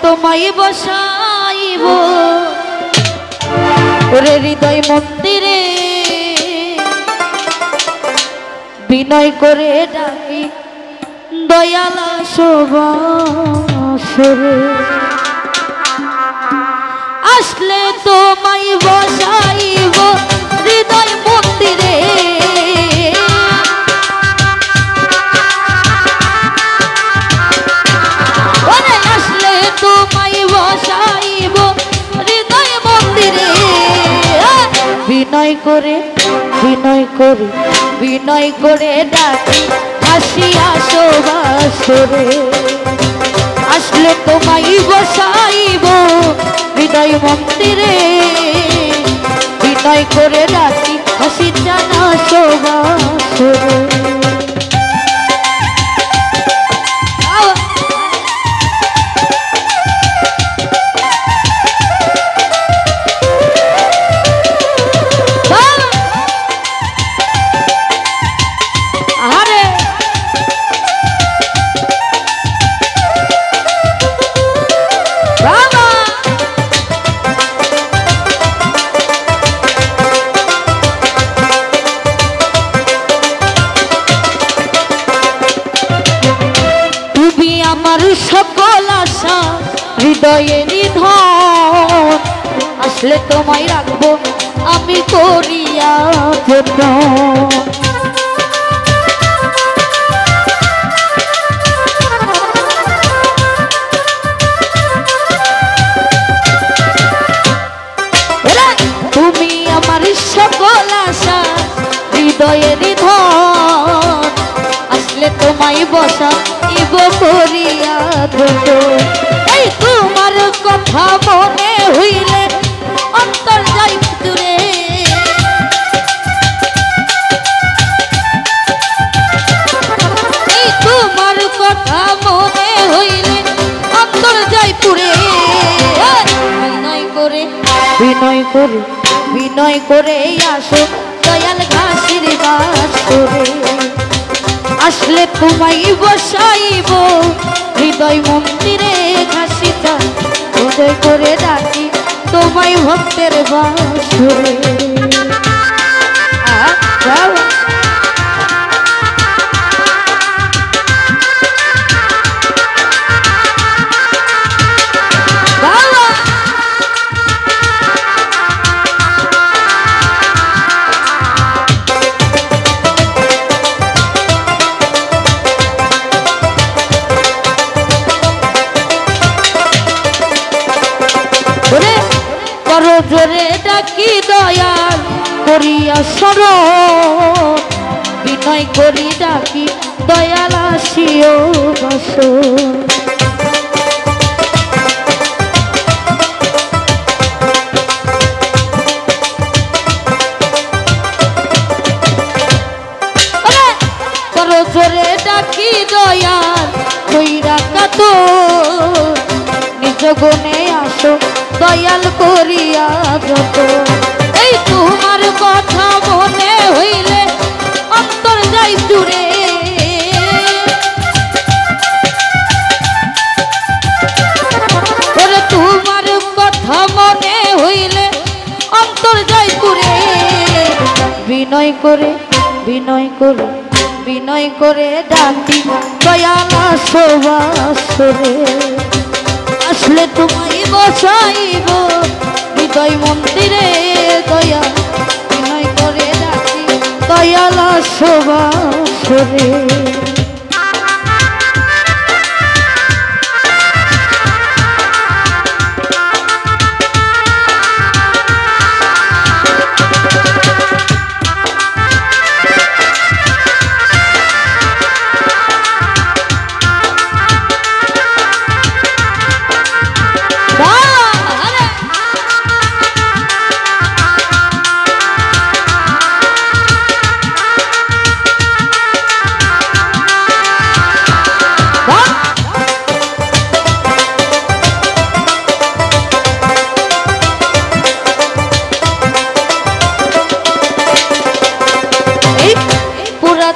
তোমায় বসাইব ওরে হৃদয় মন্দিরে, বিনয় করে ডাকি দয়ালা শোভাসরে। আসলে তোমায় বসাইব হৃদয় মন্দিরে, আসলে তোমায় বসাইব হৃদয় মন্দিরে। বিনয় করে বিনয় করে বিনয় করে ডাকি আসিয়া শোভাসরে। আসলে তোমায় বসাইব হৃদয় মন্দিরে, বিনয় করে ডাকি হাসি জানা শোভাসরে। আমার সকল আশা হৃদয়ের ধন, আসলে তোমায় রাখবো আমি করিয়া যত্ন। তুমি আমার সকল আশা হৃদয়ের ধন, আসলে তোমায় বসা ইব করিয়া ধুত। এই তোমার কথা মনে হইলে অন্তর যাই দূরে, এই তোমার কথা মনে হইলে অন্তর যাই পুরে। বিনয় করে বিনয় করে বিনয় করে আসো দয়াল ঘাসের বাসরে। আসলে তোমায় বসাইব হৃদয় মন্দিরে, ঘাসিটা উদয় করে ডাকি তোমায় ভক্তের বাসরে। জোরে ডাকি দয়াল করিয়া স্মরণ, বিনয় করি ডাকি দয়াল আসিও বসন। জোরে ডাকি দয়াল কইরা কাতর, নিজ গুণে আসো দয়াল করিয়া যত। এই তোমার কথা মনে হইলে অন্তর যাই জুড়ে, তোমার কথা মনে হইলে অন্তর যাই জুড়ে। বিনয় করে বিনয় করে বিনয় করে ডাকি দয়ালা শোভাসরে। আসলে তোমায় বসাইব হৃদয় মন্দিরে, দয়া বিনয় করে ডাকি দয়ালা শোভাসরে।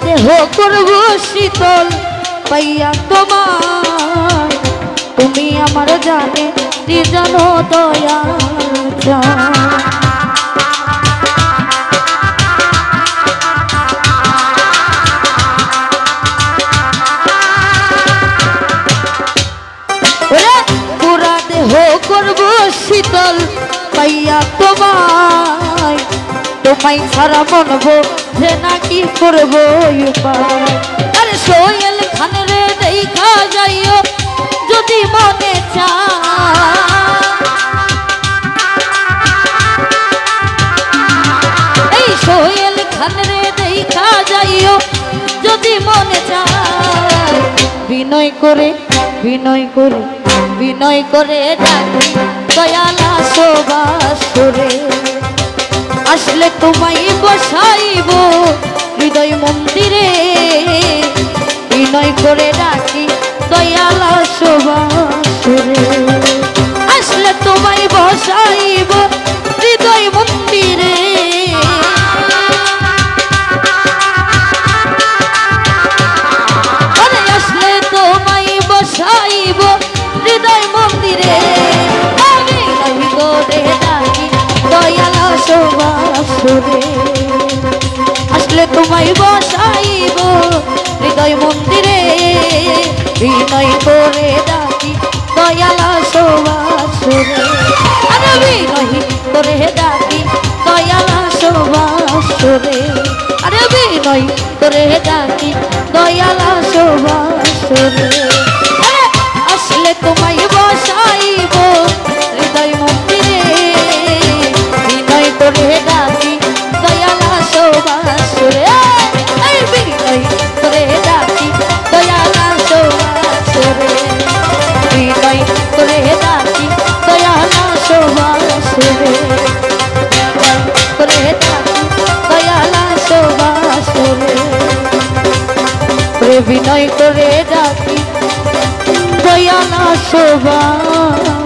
দেহ করব শীতল পাইয়া তোমার, তুমি আমার জানে কি জানো দয়াল জান। পুরা দেহ করব শীতল পাইয়া তোমায়, তোমায় ছাড়া মনবো যে না কি করবো উপায়। আরে সোহেল খান রে দেখা যাইও যদি মনে চায়, এই সোহেল খান রে দেখা যাইও যদি মনে চায়। বিনয় করে বিনয় করে বিনয় করে ডাকি দয়ালা শোভাসুরে, আসলে তোমায় বসাইব হৃদয় মন্দিরে। বিনয় করে ডাকি দয়ালা শোভাসুরে, আসলে তোমায় বসাইব হৃদয় মন্দিরে। আসলে তোমায় বসাইব হৃদয় মন্দিরে। আমি নই করে ডাকি দয়ালা শোভাসুরে, আসলে তোমায় বসাইব হৃদয় মন্দিরে। বিনয় করে ডাকি দয়ালা শোভাসুরে, আরে বিনয় করে ডাকি দয়ালা শোভাসুরে, আরে বিনয় করে ডাকি দয়ালা শোভাসুরে। আসলে তোমায় বসাইব হৃদয় মন্দিরে। বিনয় করে ডাকি দয়ালা শোভাসুরে, এই বিনয় করে ডাকি দয়ালা শোভাসুরে, বিনয় করে ডাকি দয়ালা শোভাসুরে, বিনয় করে ডাকি দয়ালা শোভাসুরে, বিনয় করে ডাকি দয়ালা শোভাসুরে।